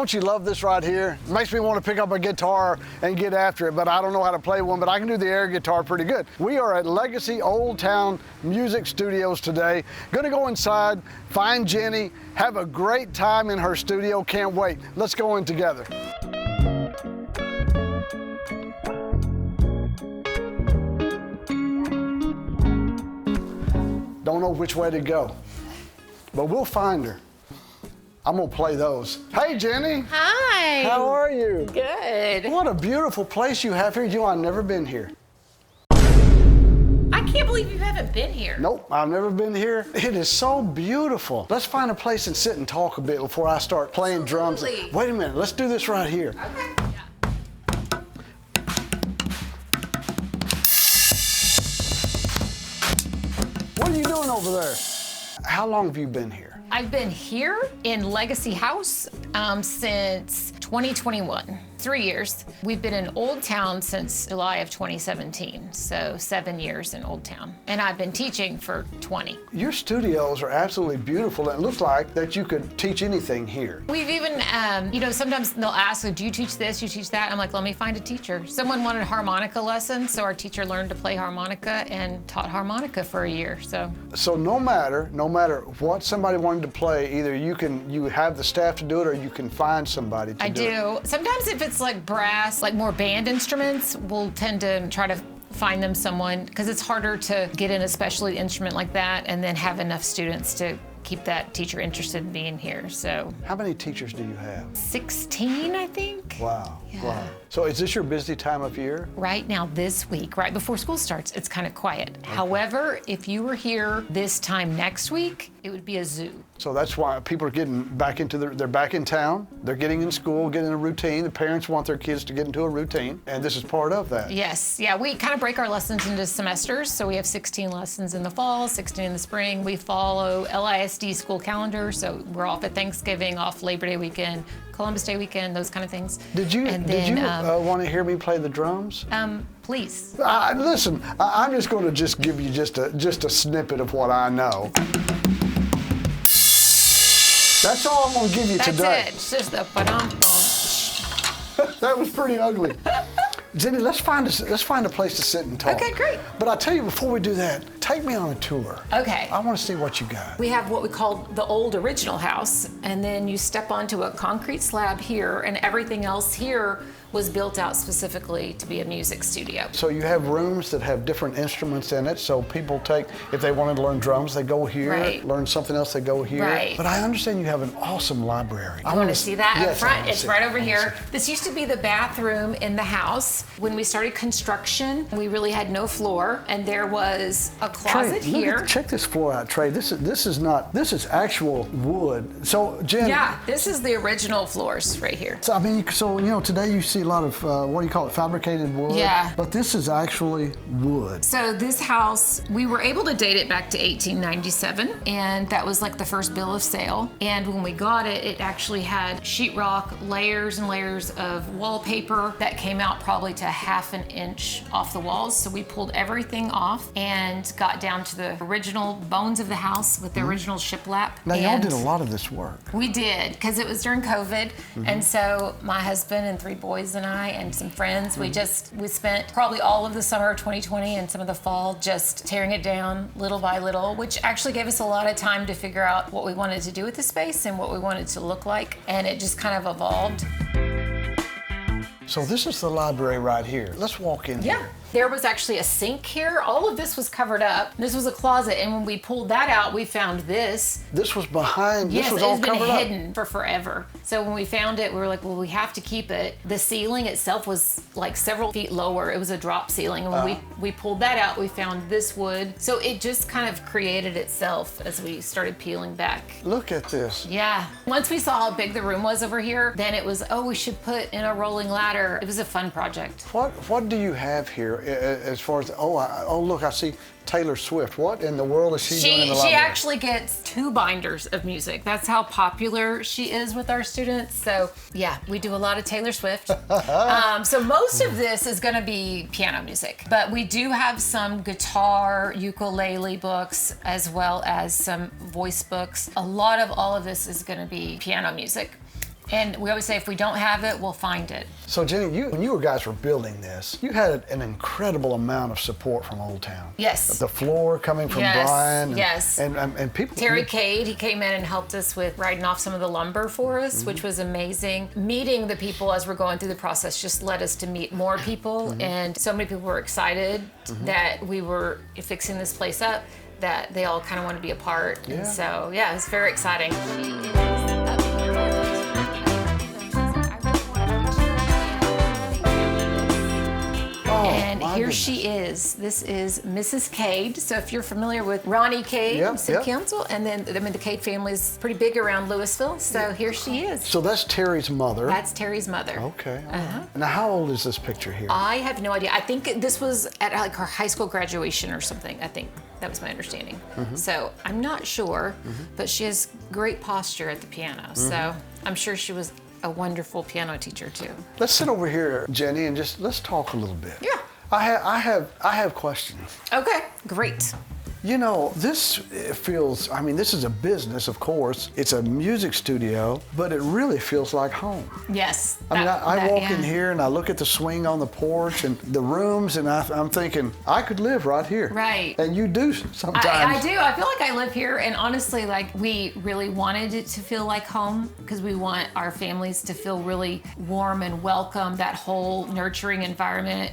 Don't you love this right here? It makes me want to pick up a guitar and get after it, but I don't know how to play one, but I can do the air guitar pretty good. We are at Legacy Old Town Music Studios today. Gonna go inside, find Jenny, have a great time in her studio. Can't wait. Let's go in together. Don't know which way to go, but we'll find her. I'm gonna play those. Hey, Jenny. Hi. How are you? Good. What a beautiful place you have here. You know, I've never been here. I can't believe you haven't been here. Nope, I've never been here. It is so beautiful. Let's find a place and sit and talk a bit before I start playing drums. Wait a minute, let's do this right here. Okay. What are you doing over there? How long have you been here? I've been here in Legacy House since 2021, 3 years. We've been in Old Town since July of 2017, so 7 years in Old Town. And I've been teaching for 20. Your studios are absolutely beautiful, and it looks like that you could teach anything here. We've even, you know, sometimes they'll ask, do you teach this, you teach that? I'm like, let me find a teacher. Someone wanted a harmonica lesson, so our teacher learned to play harmonica and taught harmonica for a year, so. So no matter what somebody wanted to play, either you have the staff to do it or you can find somebody to do it. I do. Sometimes if it's like brass, like more band instruments, we'll tend to try to find them someone, because it's harder to get in a specialty instrument like that and then have enough students to keep that teacher interested in being here, so. How many teachers do you have? 16, I think. Wow, Yeah. wow. So is this your busy time of year? Right now, this week, right before school starts, it's kind of quiet. Okay. However, if you were here this time next week, it would be a zoo. So that's why people are getting back into they're back in town, they're getting in school, getting a routine. The parents want their kids to get into a routine, and this is part of that. Yes, yeah, we kind of break our lessons into semesters, so we have 16 lessons in the fall, 16 in the spring. We follow LISD school calendar, so we're off at Thanksgiving, off Labor Day weekend, Columbus Day weekend, those kind of things. Did you want to hear me play the drums? Please. Listen, I'm just going to give you just a snippet of what I know. That's all I'm going to give you today. That's it. It's just a ba-dum. That was pretty ugly. Jenny, let's find a place to sit and talk. Okay, great. But I tell you, before we do that, take me on a tour. Okay. I want to see what you got. We have what we call the old original house, and then you step onto a concrete slab here, and everything else here was built out specifically to be a music studio. So you have rooms that have different instruments in it, so people if they wanted to learn drums, they go here. Right. Learn something else, they go here. Right. But I understand you have an awesome library. I want to see that up front. It's right over here. See. This used to be the bathroom in the house. When we started construction, we really had no floor, and there was a closet Trey, here. Check this floor out, Trey. This is actual wood. So, Jen. Yeah, this is the original floors right here. So, I mean, today you see a lot of, what do you call it, fabricated wood? Yeah. But this is actually wood. So this house, we were able to date it back to 1897, and that was like the first bill of sale. And when we got it, it actually had sheetrock, layers and layers of wallpaper that came out probably to ½ an inch off the walls. So we pulled everything off and got down to the original bones of the house with the original shiplap. Now, y'all did a lot of this work. We did, because it was during COVID. And so my husband and 3 boys and I and some friends, we spent probably all of the summer of 2020 and some of the fall just tearing it down little by little, which actually gave us a lot of time to figure out what we wanted to do with the space and what we wanted to look like. And it just kind of evolved. So this is the library right here. Let's walk in here. There was actually a sink here. All of this was covered up. This was a closet, and when we pulled that out, we found this. This was behind, yes, this was all covered up? Yes, it's been hidden for forever. So when we found it, we were like, well, we have to keep it. The ceiling itself was like several feet lower. It was a drop ceiling, and when we pulled that out, we found this wood. So it just kind of created itself as we started peeling back. Look at this. Yeah. Once we saw how big the room was over here, then it was, we should put in a rolling ladder. It was a fun project. What do you have here as far as, look, I see Taylor Swift. What in the world is she doing in the library? She actually gets 2 binders of music. That's how popular she is with our students. So yeah, we do a lot of Taylor Swift. So most of this is gonna be piano music, but we do have some guitar, ukulele books, as well as some voice books. A lot of all of this is gonna be piano music. And we always say if we don't have it, we'll find it. So Jenny, when you guys were building this, you had an incredible amount of support from Old Town. Yes. The floor coming from Brian. And people. Terry Cade, he came in and helped us with writing off some of the lumber for us, which was amazing. Meeting the people as we're going through the process just led us to meet more people, and so many people were excited that we were fixing this place up, that they all kind of wanted to be a part. Yeah. And so, yeah, it's very exciting. And here she is. This is Mrs. Cade. So if you're familiar with Ronnie Cade, City Council, and then the Cade family is pretty big around Lewisville. So here she is. So that's Terry's mother. That's Terry's mother. Okay. Now, how old is this picture here? I have no idea. I think this was at like her high school graduation or something. I think that was my understanding. So I'm not sure, but she has great posture at the piano. So I'm sure she was a wonderful piano teacher too. Let's sit over here, Jenny, and let's talk a little bit. Yeah. I have questions. Okay, great. You know, this feels, I mean, this is a business, of course. It's a music studio, but it really feels like home. Yes. I mean, I walk in here and I look at the swing on the porch and the rooms, and I'm thinking, I could live right here. Right. And you do sometimes. I do. I feel like I live here, and honestly, like, we really wanted it to feel like home because we want our families to feel really warm and welcome, that whole nurturing environment.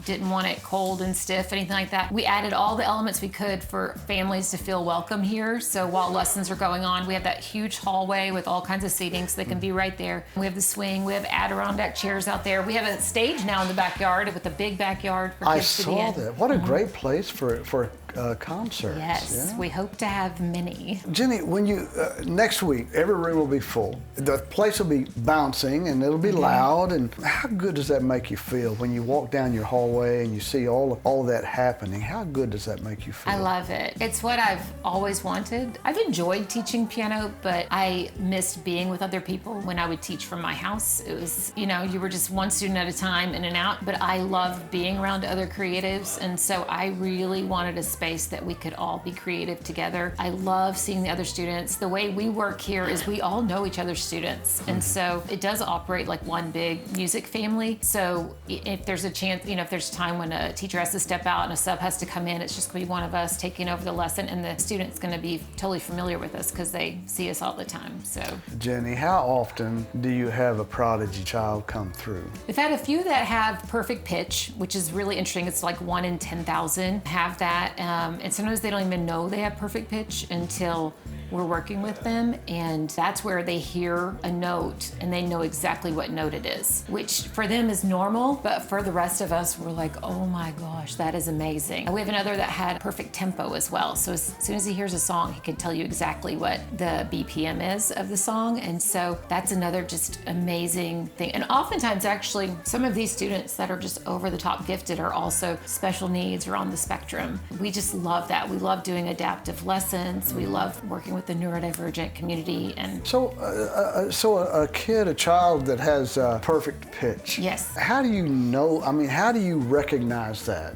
Didn't want it cold and stiff, anything like that. We added all the elements we could for families to feel welcome here. So while lessons are going on, we have that huge hallway with all kinds of seating so they can be right there. We have the swing, we have Adirondack chairs out there. We have a stage now in the backyard with a big backyard for kids to be in. I saw that. What a great place for concerts. Yes, we hope to have many. Jenny, when you, next week, every room will be full. The place will be bouncing and it'll be loud. And how good does that make you feel when you walk down your hallway and you see all of that happening? How good does that make you feel? I love it. It's what I've always wanted. I've enjoyed teaching piano, but I missed being with other people when I would teach from my house. It was, you know, you were just one student at a time, in and out, but I love being around other creatives, and so I really wanted a space that we could all be creative together. I love seeing the other students. The way we work here is we all know each other's students, and so it does operate like one big music family. So if there's a chance, you know, if there's a time when a teacher has to step out and a sub has to come in, it's just going to be one of us taking over the lesson, and the student's going to be totally familiar with us because they see us all the time. So, Jenny, how often do you have a prodigy child come through? we've had a few that have perfect pitch, which is really interesting. It's like 1 in 10,000 have that, and sometimes they don't even know they have perfect pitch until we're working with them, and that's where they hear a note and they know exactly what note it is, which for them is normal, but for the rest of us, we're like, oh my gosh, that is amazing. And we have another that had perfect tempo as well. So as soon as he hears a song, he can tell you exactly what the BPM is of the song. And so that's another just amazing thing. And oftentimes, actually, some of these students that are just over the top gifted are also special needs or on the spectrum. We just love that. We love doing adaptive lessons. We love working with the neurodivergent community. And so a child that has perfect pitch. Yes. How do you know, I mean, how do you recognize that?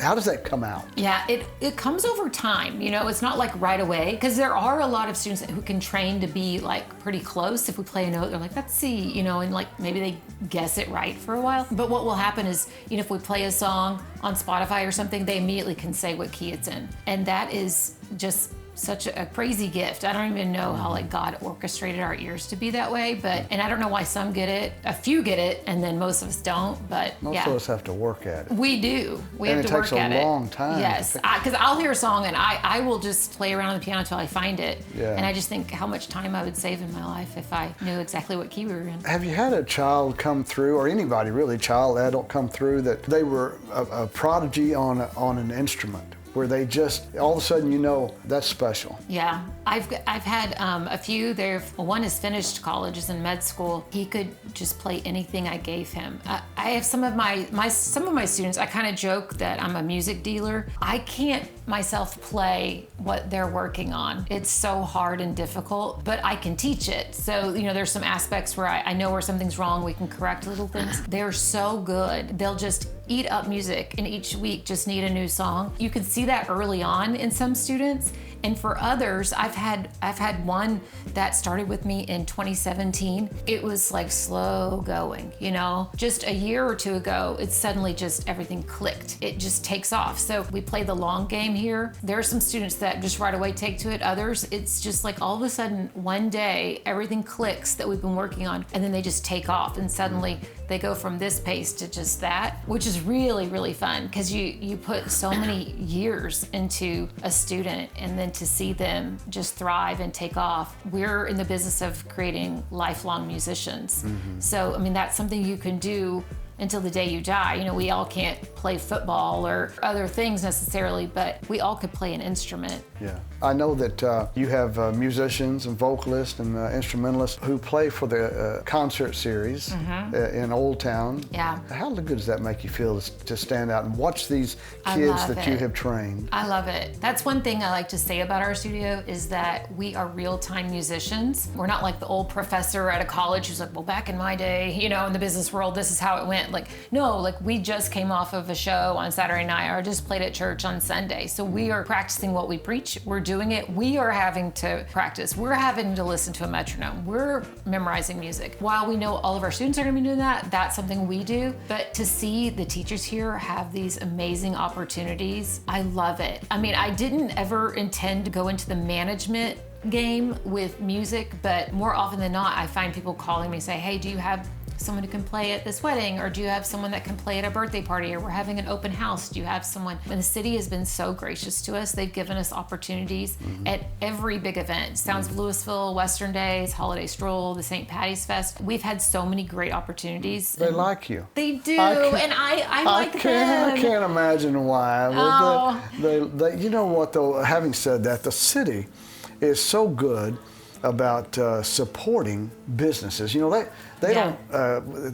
How does that come out? Yeah, it comes over time. You know, it's not like right away, because there are a lot of students who can train to be like pretty close. If we play a note, they're like, let's see, you know, and like maybe they guess it right for a while. But what will happen is, you know, if we play a song on Spotify or something, they immediately can say what key it's in. And that is just such a crazy gift. I don't even know how like God orchestrated our ears to be that way, and I don't know why some get it, a few get it, and then most of us don't, but most of us have to work at it. We do. We have to work at it. And it takes a long time. Yes, because I'll hear a song and I will just play around on the piano until I find it. Yeah. And I just think how much time I would save in my life if I knew exactly what key we were in. Have you had a child come through, or anybody really, child, adult, come through that they were a prodigy on an instrument, where they just, all of a sudden, you know, that's special? Yeah, I've had a few. One has finished college, is in med school. He could just play anything I gave him. I have some of my students. I kind of joke that I'm a music dealer. I can't myself play what they're working on. It's so hard and difficult, but I can teach it. So, you know, there's some aspects where I know where something's wrong. We can correct little things. They're so good. They'll just eat up music, and each week just need a new song. You can see that early on in some students, And for others, I've had one that started with me in 2017. It was like slow going, you know? Just a year or two ago, it's suddenly just everything clicked. It just takes off. So we play the long game here. There are some students that just right away take to it. Others, it's just like all of a sudden, one day, everything clicks that we've been working on, and then they just take off, and suddenly they go from this pace to just that, which is really, really fun because you put so many years into a student, and then to see them just thrive and take off. We're in the business of creating lifelong musicians. So, I mean, that's something you can do until the day you die. You know, we all can't play football or other things necessarily, but we all could play an instrument. Yeah. I know that you have musicians and vocalists and instrumentalists who play for the concert series in Old Town. Yeah. How good does that make you feel to stand out and watch these kids that you have trained? I love it. That's one thing I like to say about our studio is that we are real-time musicians. We're not like the old professor at a college who's like, well, back in my day, you know, in the business world, this is how it went. Like, no, like we just came off of a show on Saturday night or just played at church on Sunday. So we are practicing what we preach. We're doing it. We are having to practice. We're having to listen to a metronome. We're memorizing music. While we know all of our students are going to be doing that, that's something we do. But to see the teachers here have these amazing opportunities, I love it. I mean, I didn't ever intend to go into the management game with music, but more often than not, I find people calling me say, hey, do you have someone who can play at this wedding, or do you have someone that can play at a birthday party, or we're having an open house, do you have someone? And the city has been so gracious to us. They've given us opportunities at every big event. Sounds of Lewisville, Western Days, Holiday Stroll, the St. Patty's Fest. We've had so many great opportunities. They like you. They do, and I like them. I can't imagine why. Oh. You know what though, having said that, the city is so good about supporting businesses. You know, they don't,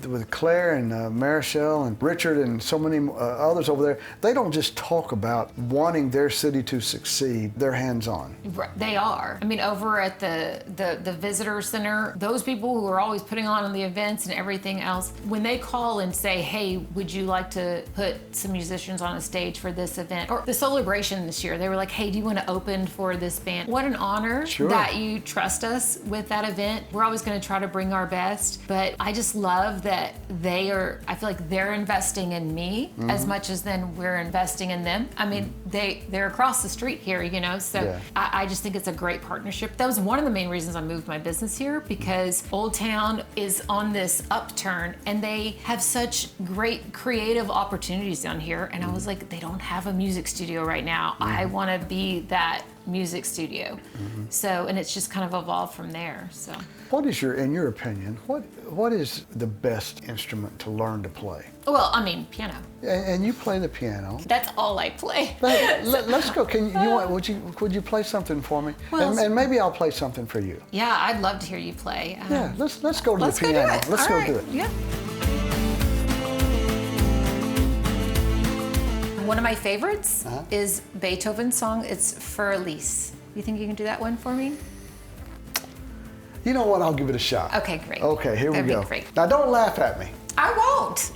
with Claire and Marichelle and Richard and so many others over there, they don't just talk about wanting their city to succeed. They're hands-on. They are. I mean, over at the visitor center, those people who are always putting on the events and everything else, when they call and say, hey, would you like to put some musicians on a stage for this event? Or the celebration this year, they were like, hey, do you want to open for this band? What an honor that you trust us with that event. We're always going to try to bring our best, but I just love that I feel like they're investing in me as much as then we're investing in them. I mean, they're across the street here, you know, so I just think it's a great partnership. That was one of the main reasons I moved my business here, because Old Town is on this upturn and they have such great creative opportunities down here. And I was like, they don't have a music studio right now. I want to be that music studio. So, and it's just kind of evolved from there. So, what is in your opinion, what is the best instrument to learn to play? Well, I mean, piano. And you play the piano. That's all I play. Let's go. Would you play something for me? Well, and maybe I'll play something for you. Yeah, I'd love to hear you play. Yeah, let's go to the piano. Let's go do it. Yeah. One of my favorites is Beethoven's song. It's Für Elise. You think you can do that one for me? You know what? I'll give it a shot. Okay, great. Okay, here we go. Be great. Now, don't laugh at me. I won't.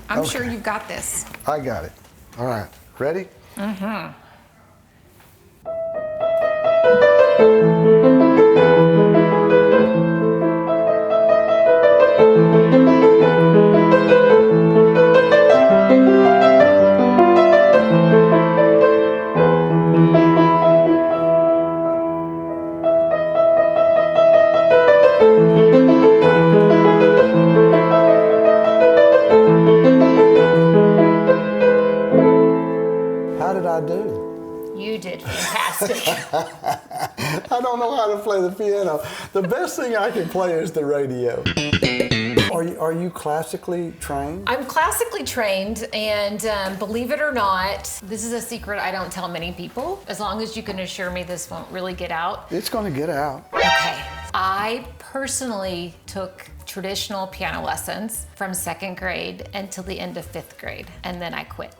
I'm sure you've got this. I got it. All right. Ready? How did I do? You did fantastic. I don't know how to play the piano. The best thing I can play is the radio. Are you classically trained? I'm classically trained, and believe it or not, this is a secret I don't tell many people. As long as you can assure me this won't really get out. It's going to get out. Okay. I personally took traditional piano lessons from 2nd grade until the end of 5th grade, and then I quit.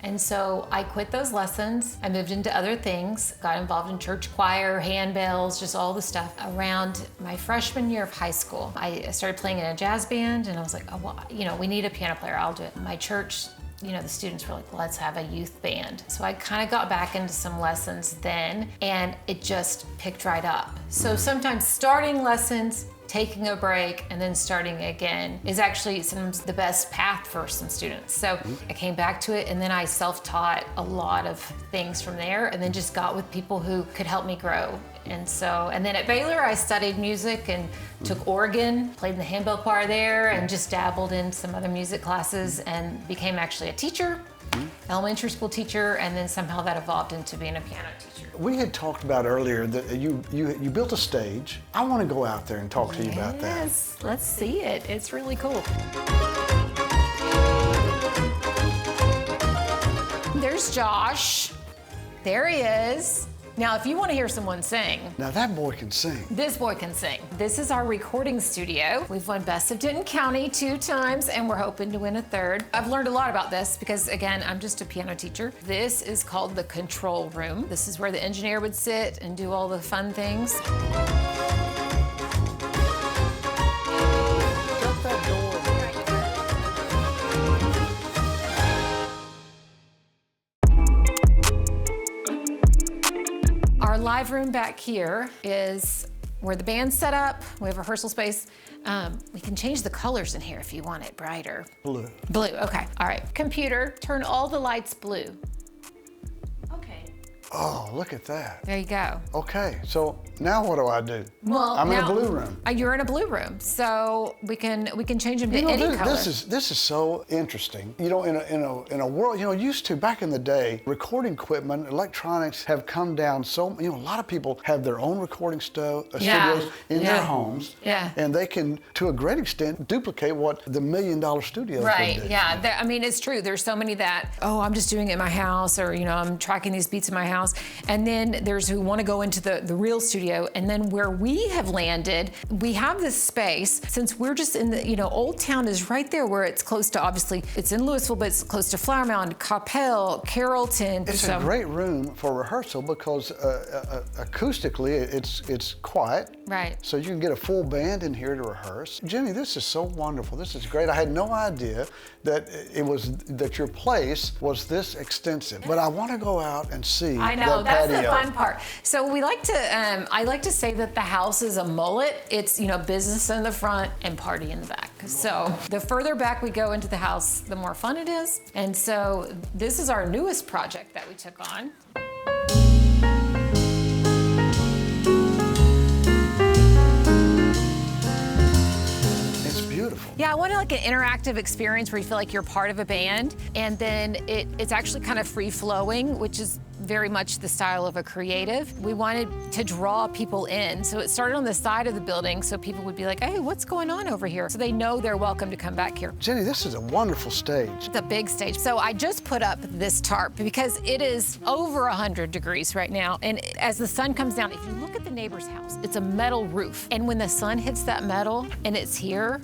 And so I quit those lessons. I moved into other things, got involved in church choir, handbells, just all the stuff. Around my freshman year of high school, I started playing in a jazz band, and I was like, oh, well, you know, we need a piano player, I'll do it. My church the students were like, let's have a youth band. So I kind of got back into some lessons then, and it just picked right up. So sometimes starting lessons, taking a break, and then starting again is actually sometimes the best path for some students. So I came back to it, and then I self-taught a lot of things from there, and then just got with people who could help me grow. And then at Baylor, I studied music and took organ, played in the handbell choir there, and just dabbled in some other music classes and became actually a teacher, elementary school teacher, and then somehow that evolved into being a piano teacher. We had talked about earlier that you built a stage. I want to go out there and talk to you about that. Yes, let's see it. It's really cool. There's Josh. There he is. Now, if you want to hear someone sing. Now that boy can sing. This boy can sing. This is our recording studio. We've won Best of Denton County 2 times, and we're hoping to win a 3rd. I've learned a lot about this because, again, I'm just a piano teacher. This is called the control room. This is where the engineer would sit and do all the fun things. Shut that door. Our live room back here is where the band's set up. We have rehearsal space. We can change the colors in here if you want it brighter. Blue. Blue, okay, all right. Computer, turn all the lights blue. Okay. Oh, look at that. There you go. Okay, so now what do I do? Well, I'm in now, a blue room. You're in a blue room, so we can change them to any color. This is so interesting. In a world, used to back in the day, recording equipment, electronics have come down so. A lot of people have their own recording studios in their homes, and they can, to a great extent, duplicate what the $1 million studios Right. would do. Yeah. It's true. There's so many that I'm just doing it in my house, or I'm tracking these beats in my house, and then there's who want to go into the real studio. And then where we have landed, we have this space, since we're just in the, Old Town is right there where it's close to, obviously, it's in Lewisville, but it's close to Flower Mound, Coppell, Carrollton. It's a great room for rehearsal because acoustically it's quiet. Right. So you can get a full band in here to rehearse. Jenny, this is so wonderful. This is great. I had no idea that your place was this extensive. But I want to go out and see. I know, that that's patio. the fun part. So we like to, I like to say that the house is a mullet. It's, business in the front and party in the back. So the further back we go into the house, the more fun it is. And so this is our newest project that we took on. Yeah, I wanted like an interactive experience where you feel like you're part of a band, and then it's actually kind of free-flowing, which is very much the style of a creative. We wanted to draw people in. So it started on the side of the building, so people would be like, hey, what's going on over here? So they know they're welcome to come back here. Jenny, this is a wonderful stage. It's a big stage. So I just put up this tarp because it is over 100 degrees right now. And as the sun comes down, if you look at the neighbor's house, it's a metal roof. And when the sun hits that metal and it's here,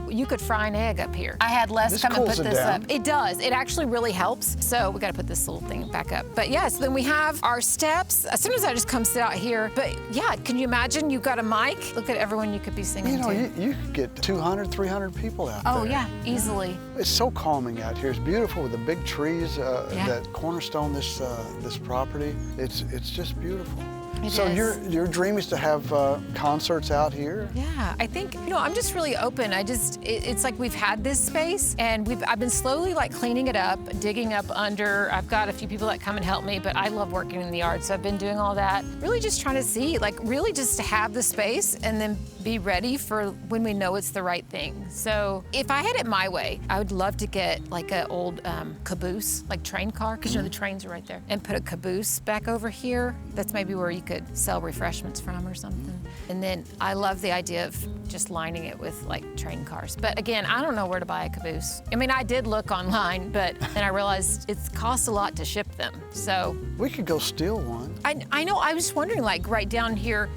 you could fry an egg up here. I had Les come and put this up. It does. It actually really helps. So we got to put this little thing back up. But yes, then we have our steps. As soon as I just come sit out here. But yeah, can you imagine you've got a mic? Look at everyone you could be singing to. You could get 200, 300 people out there. Oh yeah, easily. It's so calming out here. It's beautiful with the big trees that cornerstone this property. It's just beautiful. So your dream is to have concerts out here? Yeah, I think, I'm just really open. It's like we've had this space, and I've been slowly like cleaning it up, digging up under. I've got a few people that come and help me, but I love working in the yard, so I've been doing all that. Really just trying to see, really just to have the space and then be ready for when we know it's the right thing. So if I had it my way, I would love to get like an old caboose, like train car, because the trains are right there, and put a caboose back over here. That's maybe where you could sell refreshments from or something. And then I love the idea of just lining it with like train cars. But again, I don't know where to buy a caboose. I did look online, but then I realized it costs a lot to ship them. So we could go steal one. I know. I was just wondering, like right down here,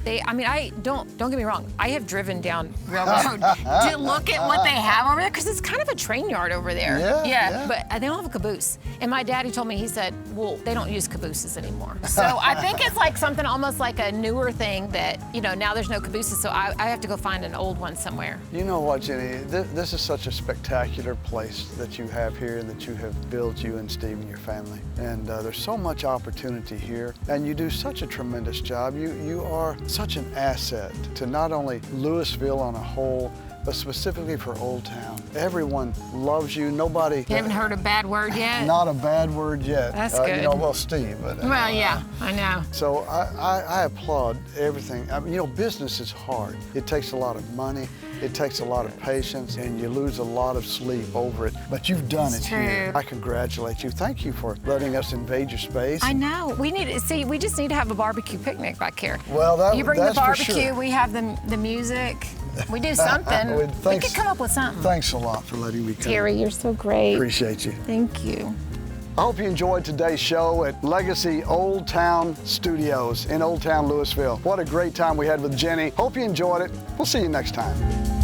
don't get me wrong. I have driven down Railroad to look at what they have over there, because it's kind of a train yard over there. Yeah. But they don't have a caboose. And my daddy told me, he said, well, they don't use cabooses anymore. So I think it's like something almost almost like a newer thing that, you know, now there's no cabooses, so I have to go find an old one somewhere. You know what, Jenny? This is such a spectacular place that you have here and that you have built, you and Steve and your family. And there's so much opportunity here, and you do such a tremendous job. You are such an asset to not only Lewisville on a whole, but specifically for Old Town. Everyone loves you. Nobody. You haven't heard a bad word yet? Not a bad word yet. That's good. You know, well, Steve. But, well, yeah, I know. So I applaud everything. I mean, you know, business is hard. It takes a lot of money. It takes a lot of patience, and you lose a lot of sleep over it. But you've done it here. I congratulate you. Thank you for letting us invade your space. I know. We need to see. We just need to have a barbecue picnic back here. Well, you bring the barbecue. For sure. We have the music. We do something. We could come up with something. Thanks a lot for letting me come. Terry, you're so great. Appreciate you. Thank you. I hope you enjoyed today's show at Legacy Old Town Studios in Old Town, Lewisville. What a great time we had with Jenny. Hope you enjoyed it. We'll see you next time.